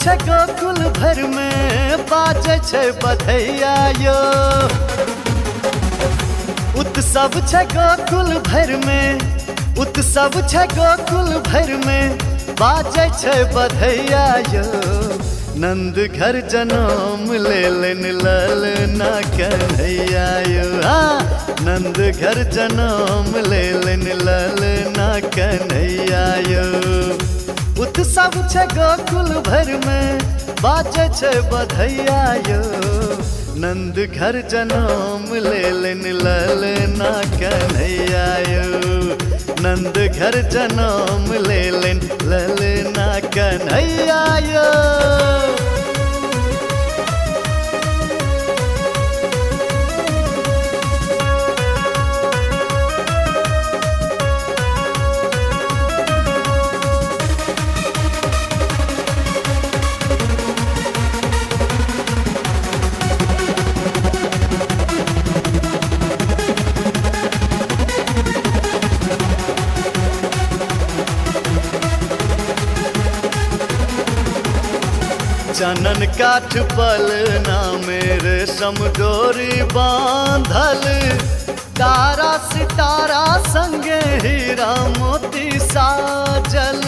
छै गोकुल भर में बाजे छै बधैया यो। उत्सव छै गोकुल भर में, उत्सव छै गोकुल भर में बाजे छै बधैया यो। नंद घर जनम लेलन ललना कन्हैया यो। नंद घर जनम लेलन ललना कन्हैया यो। उत्सव छै गोकुल भर में बाजे छै बधैया यो। नंद घर जनम लेलन ललना कन्हैया यो। नंद घर जनम लेलन ललना कन्हैया यो। चनन काठ पलना मेरे समडोरी बांधल। तारा सितारा संगे हीरा मोती साजल।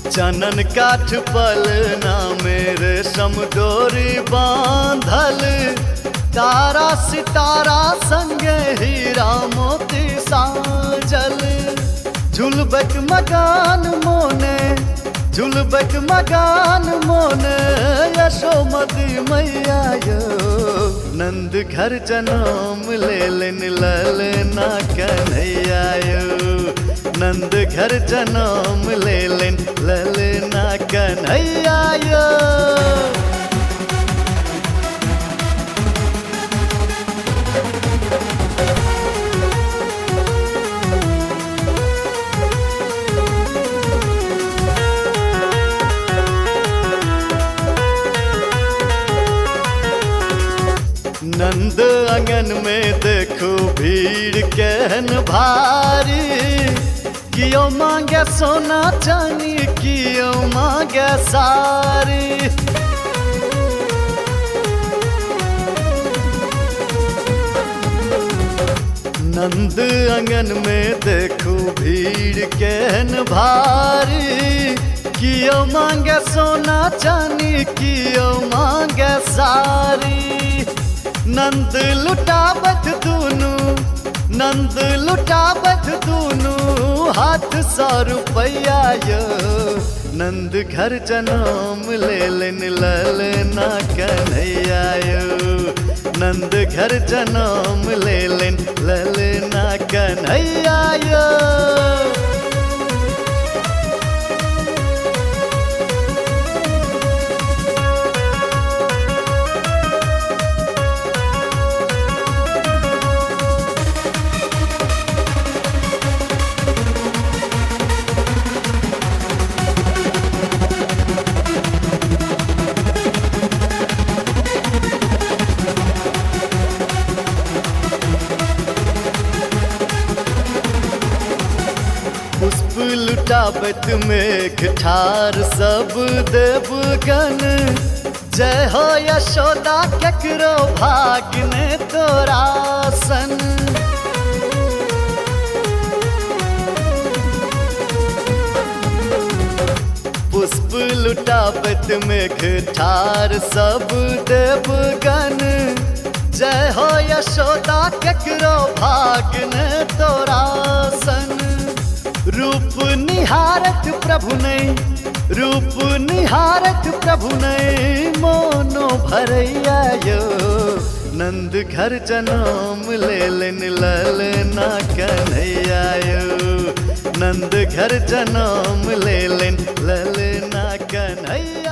चनन काठ पलना मेरे समडोरी बांधल। तारा सितारा संगे हीरा मोती साजल। झुलबक मकान मोने, झुलबक मकान मोने यशोमती मैया यो। नंद घर जनम लेलन ललना कन्हैया यो। नंद घर जनम लेलन ललना कन्हैया यो। नंद आंगन में देखो भीड़ कहन भारी। कियो मांगे सोना चांदी, कियो मांगे सारी। नंद आंगन में देखो भीड़ कहन भारी। कियो मांगे सोना चांदी, कियो मांगे सारी। नंद लुटावत दूनु, नंद लुटावत दूनु हाथ 100 रुपया यो। नंद घर जनम लेलन ललना कन्हैया यो। नंद घर जनम लेलन ललना कन्हैया यो। पुष्प लुटावत मेघ ठार सब देवगन। जय हो यशोदा केकरो भाग ने तोरा सन। पुष्प लुटावत मेघ ठार सब देवगन। जय हो यशोदा केकरो भाग ने तोरा सन। रूप निहारत प्रभु ने, रूप निहारत प्रभु ने मोनो भरैया यो। नंद घर जनम लेलन ललना कन्हैया यो। नंद घर जनम लेलन ललना कन्हैया।